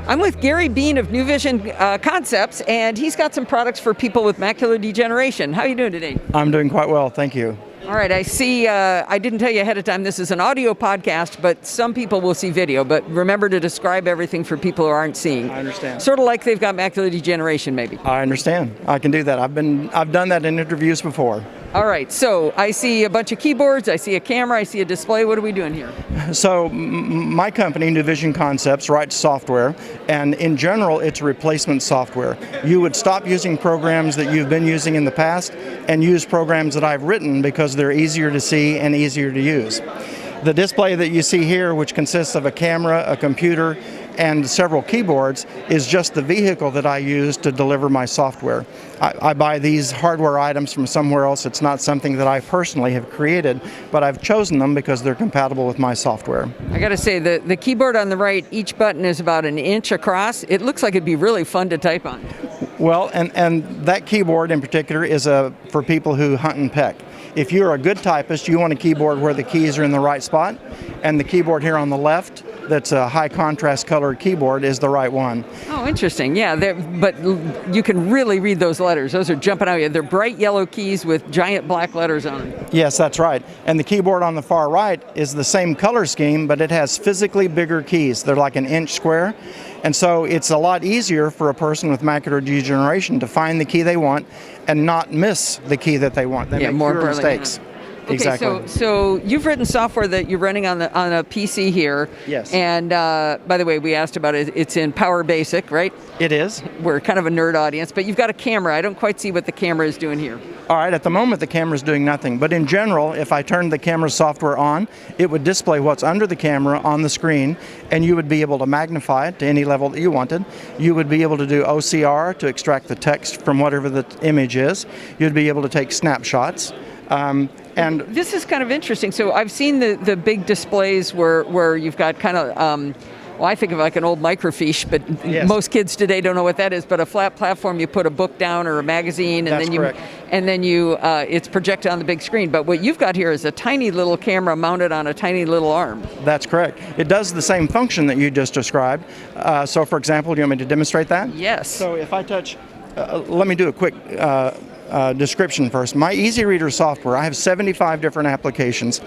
I'm with Gary Beene of New Vision Concepts, and he's got some products for people with macular degeneration. How are you doing today? I'm doing quite well, thank you. All right, I see, I didn't tell you ahead of time, this is an audio podcast, but some people will see video, but remember to describe everything for people who aren't seeing. I understand. Sort of like they've got macular degeneration, maybe. I understand. I can do that. I've done that in interviews before. All right, so I see a bunch of keyboards, I see a camera, I see a display. What are we doing here? So my company, New Vision Concepts, writes software, and in general, it's replacement software. You would stop using programs that you've been using in the past and use programs that I've written because they're easier to see and easier to use. The display that you see here, which consists of a camera, a computer, and several keyboards, is just the vehicle that I use to deliver my software. I buy these hardware items from somewhere else. It's not something that I personally have created, but I've chosen them because they're compatible with my software. I gotta say, the keyboard on the right, each button is about an inch across. It looks like it'd be really fun to type on. Well, and that keyboard in particular is for people who hunt and peck. If you're a good typist, you want a keyboard where the keys are in the right spot, and the keyboard here on the left, that's a high contrast colored keyboard, is the right one. Oh, interesting. Yeah, but you can really read those letters. Those are jumping out. They're bright yellow keys with giant black letters on them. Yes, that's right. And the keyboard on the far right is the same color scheme, but it has physically bigger keys. They're like an inch square. And so it's a lot easier for a person with macular degeneration to find the key they want and not miss the key that they want. They make fewer mistakes. Okay, exactly. So you've written software that you're running on a PC here. Yes. And by the way, we asked about it. It's in Power Basic, right? It is. We're kind of a nerd audience, but you've got a camera. I don't quite see what the camera is doing here. All right, at the moment the camera's doing nothing, but in general, if I turned the camera software on, it would display what's under the camera on the screen, and you would be able to magnify it to any level that you wanted. You would be able to do OCR to extract the text from whatever the image is. You'd be able to take snapshots. And this is kind of interesting. So I've seen the big displays where you've got kind of, well, I think of like an old microfiche, but yes. Most kids today don't know what that is. But a flat platform, you put a book down or a magazine, and That's correct. It's projected on the big screen. But what you've got here is a tiny little camera mounted on a tiny little arm. That's correct. It does the same function that you just described. So, for example, do you want me to demonstrate that? Yes. So if I touch, let me do a quick description first. My EZReader software, I have 75 different applications.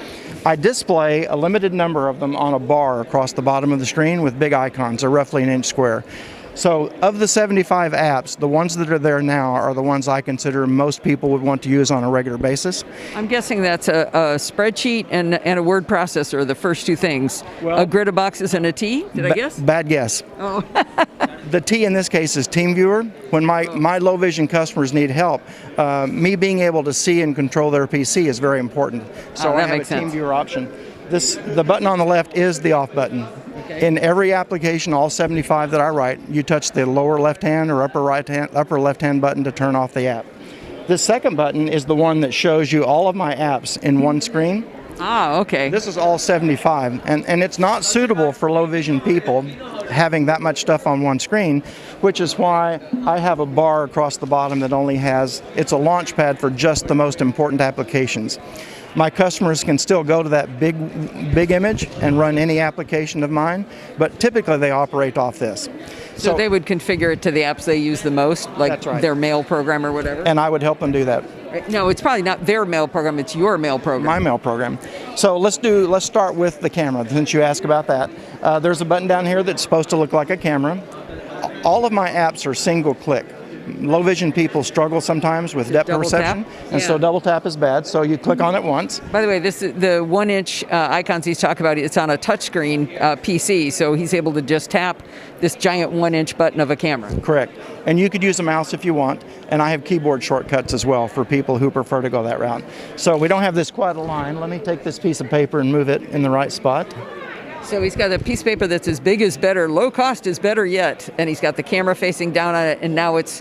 I display a limited number of them on a bar across the bottom of the screen with big icons. They're roughly an inch square. So of the 75 apps, the ones that are there now are the ones I consider most people would want to use on a regular basis. I'm guessing that's a spreadsheet and a word processor, the first two things. Well, a grid of boxes and a T, did I guess? Bad guess. Oh. The T in this case is TeamViewer. When my low vision customers need help, me being able to see and control their PC is very important. So I have a TeamViewer option. The button on the left is the off button. Okay. In every application, all 75 that I write, you touch the lower left hand or upper left hand button to turn off the app. The second button is the one that shows you all of my apps in one screen. Ah, okay. This is all 75, and it's not suitable for low vision people having that much stuff on one screen, which is why I have a bar across the bottom that only it's a launch pad for just the most important applications. My customers can still go to that big image and run any application of mine, but typically they operate off this. So they would configure it to the apps they use the most, like That's right. Their mail program or whatever? And I would help them do that. No, it's probably not their mail program, it's your mail program. My mail program. So let's start with the camera, since you asked about that. There's a button down here that's supposed to look like a camera. All of my apps are single click. Low vision people struggle sometimes with depth perception, and so double tap is bad, so you click on it once. By the way, this is the 1-inch icons he's talking about. It's on a touchscreen PC, so he's able to just tap this giant 1-inch button of a camera. Correct. And you could use a mouse if you want, and I have keyboard shortcuts as well for people who prefer to go that route. So we don't have this quite aligned. Let me take this piece of paper and move it in the right spot. So he's got a piece of paper that's as big as better, low cost is better yet, and he's got the camera facing down on it, and now it's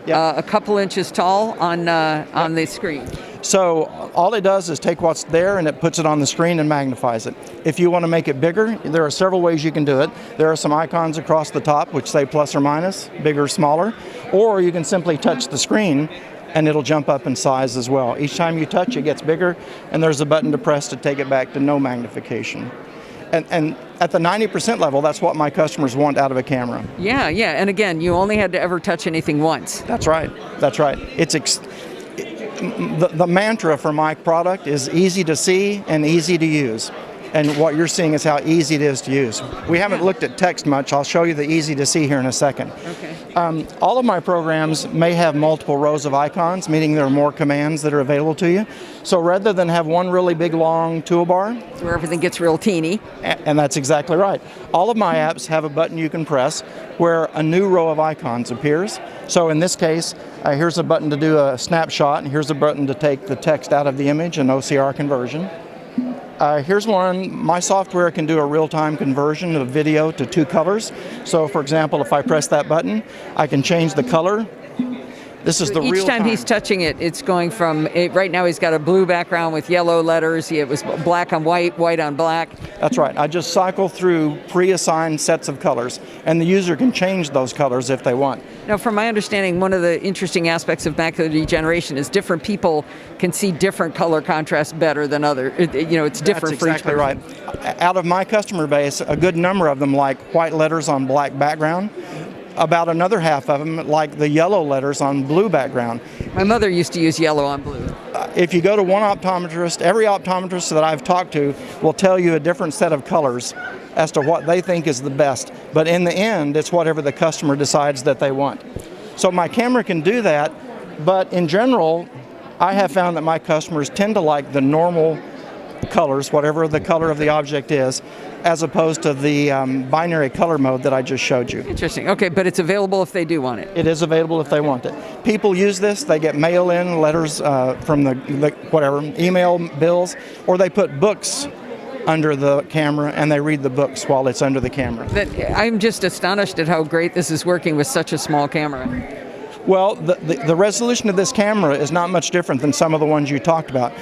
a couple inches tall on the screen. So all it does is take what's there and it puts it on the screen and magnifies it. If you want to make it bigger, there are several ways you can do it. There are some icons across the top which say plus or minus, bigger, smaller, or you can simply touch the screen and it'll jump up in size as well. Each time you touch, it gets bigger, and there's a button to press to take it back to no magnification. And at the 90% level, that's what my customers want out of a camera. Yeah, yeah. And again, you only had to ever touch anything once. That's right. That's right. The mantra for my product is easy to see and easy to use. And what you're seeing is how easy it is to use. We haven't looked at text much. I'll show you the easy to see here in a second. Okay. All of my programs may have multiple rows of icons, meaning there are more commands that are available to you. So rather than have one really big long toolbar, Where everything gets real teeny. and that's exactly right. All of my apps have a button you can press where a new row of icons appears. So in this case, here's a button to do a snapshot, and here's a button to take the text out of the image, an OCR conversion. Here's one. My software can do a real-time conversion of video to 2 colors. So for example, if I press that button, I can change the color. This is the real time. Each time he's touching it, it's going from, right now he's got a blue background with yellow letters. It was black on white, white on black. That's right. I just cycle through pre-assigned sets of colors, and the user can change those colors if they want. Now, from my understanding, one of the interesting aspects of macular degeneration is different people can see different color contrasts better than others. It's different for each person. That's exactly right. Out of my customer base, a good number of them like white letters on black background. About another half of them like the yellow letters on blue background. My mother used to use yellow on blue. If you go to one optometrist, every optometrist that I've talked to will tell you a different set of colors as to what they think is the best. But in the end, it's whatever the customer decides that they want. So my camera can do that, but in general, I have found that my customers tend to like the normal colors, whatever the color of the object is, as opposed to the binary color mode that I just showed you. Interesting. Okay, but it's available if they do want it. It is available if they want it. People use this, they get mail-in letters from the whatever, email bills, or they put books under the camera and they read the books while it's under the camera. I'm just astonished at how great this is working with such a small camera. Well, the resolution of this camera is not much different than some of the ones you talked about.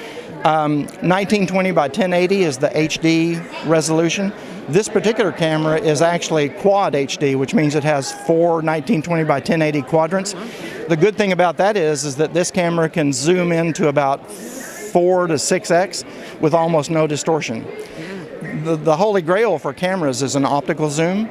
1920 by 1080 is the HD resolution. This particular camera is actually quad HD, which means it has 4 1920 by 1080 quadrants. The good thing about that is that this camera can zoom into about 4 to 6x with almost no distortion. The holy grail for cameras is an optical zoom.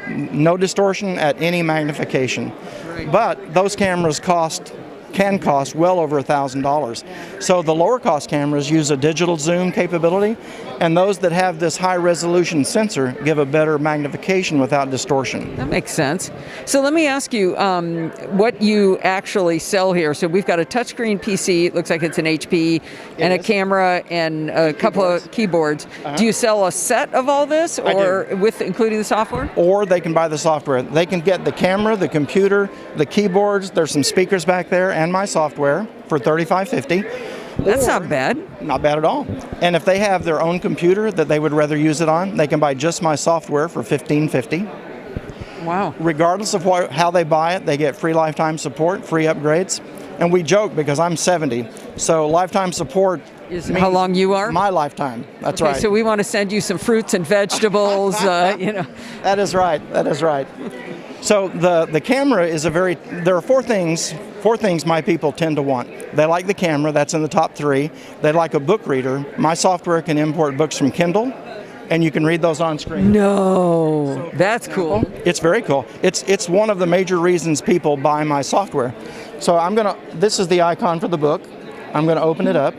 No distortion at any magnification. Right. But those cameras can cost well over $1,000. So the lower cost cameras use a digital zoom capability, and those that have this high resolution sensor give a better magnification without distortion. That makes sense. So let me ask you what you actually sell here. So we've got a touchscreen PC, it looks like it's an HP, and a camera and a couple of keyboards. Do you sell a set of all this, or with including the software? Or they can buy the software. They can get the camera, the computer, the keyboards, there's some speakers back there, and my software for $35.50. That's not bad. Not bad at all. And if they have their own computer that they would rather use it on, they can buy just my software for $15.50. Wow. Regardless of how they buy it, they get free lifetime support, free upgrades. And we joke because I'm 70, so lifetime support is how long you are? My lifetime. That's right. So we want to send you some fruits and vegetables. That is right. That is right. So the camera is there are four things my people tend to want. They like the camera, that's in the top 3. They like a book reader. My software can import books from Kindle, and you can read those on screen. No, that's cool. It's very cool. It's one of the major reasons people buy my software. So this is the icon for the book. I'm gonna open it up,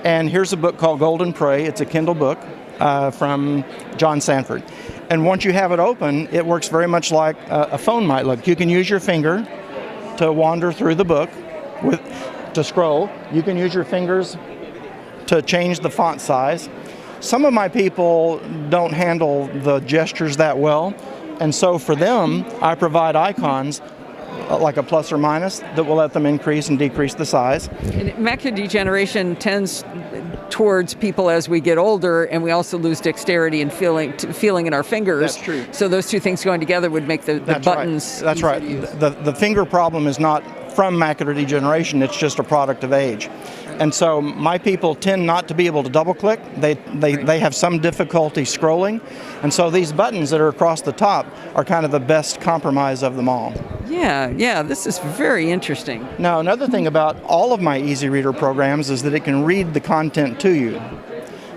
and here's a book called Golden Prey. It's a Kindle book from John Sanford. And once you have it open, it works very much like a phone might look. You can use your finger to wander through the book, to scroll. You can use your fingers to change the font size. Some of my people don't handle the gestures that well, and so for them, I provide icons like a plus or minus that will let them increase and decrease the size. And macular degeneration tends towards people as we get older, and we also lose dexterity and feeling in our fingers. That's true. So those two things going together would make the buttons. That's right. The finger problem is not from macular degeneration, it's just a product of age. And so my people tend not to be able to double click. They have some difficulty scrolling. And so these buttons that are across the top are kind of the best compromise of them all. Yeah, this is very interesting. Now, another thing about all of my EZReader programs is that it can read the content to you.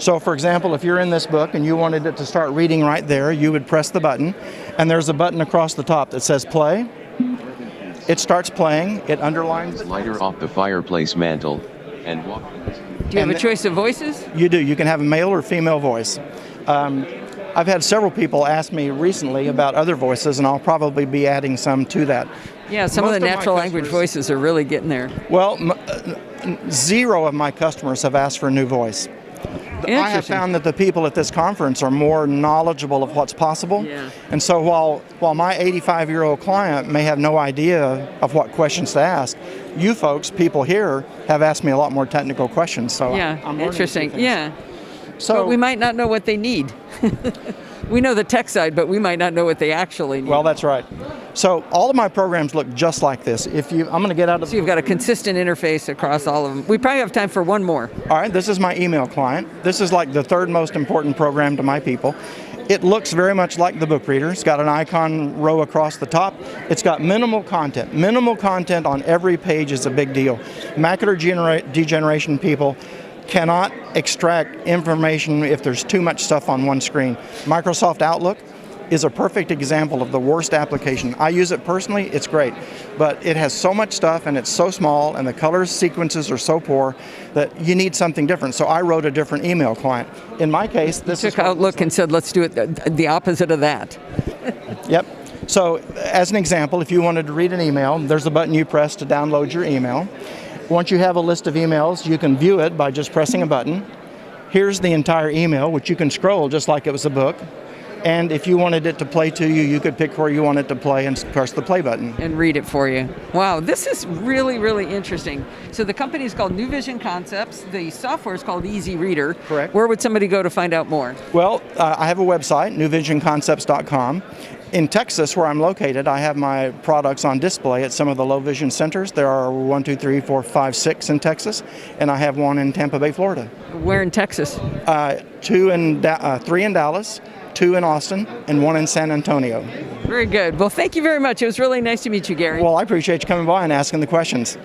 So for example, if you're in this book and you wanted it to start reading right there, you would press the button, and there's a button across the top that says play. It starts playing, it underlines it. Lighter off the fireplace mantle and walk. Do you have a choice of voices? You do. You can have a male or female voice. I've had several people ask me recently about other voices, and I'll probably be adding some to that. Yeah, some of the natural language voices are really getting there. Well, 0 of my customers have asked for a new voice. I have found that the people at this conference are more knowledgeable of what's possible. Yeah. And so while my 85-year-old client may have no idea of what questions to ask, you folks, people here, have asked me a lot more technical questions. So Yeah, I'm learning interesting. a few things. Yeah. So But we might not know what they need. We know the tech side, but we might not know what they actually need. Well, that's right. So all of my programs look just like this. I'm going to get out of. So you've got a consistent interface across all of them. We probably have time for one more. All right, this is my email client. This is like the third most important program to my people. It looks very much like the book reader. It's got an icon row across the top. It's got minimal content. Minimal content on every page is a big deal. Macular degeneration people cannot extract information if there's too much stuff on one screen. Microsoft Outlook is a perfect example of the worst application. I use it personally, it's great, but it has so much stuff and it's so small and the color sequences are so poor that you need something different. So I wrote a different email client. In my case, this Took Outlook and said, let's do it the opposite of that. Yep. So as an example, if you wanted to read an email, there's a button you press to download your email. Once you have a list of emails, you can view it by just pressing a button. Here's the entire email, which you can scroll just like it was a book. And if you wanted it to play to you, you could pick where you want it to play and press the play button. And read it for you. Wow, this is really, really interesting. So the company is called New Vision Concepts. The software is called EZReader. Correct. Where would somebody go to find out more? Well, I have a website, newvisionconcepts.com. In Texas, where I'm located, I have my products on display at some of the low vision centers. There are 1, 2, 3, 4, 5, 6 in Texas, and I have one in Tampa Bay, Florida. Where in Texas? 3 in Dallas, 2 in Austin, and 1 in San Antonio. Very good. Well, thank you very much. It was really nice to meet you, Gary. Well, I appreciate you coming by and asking the questions.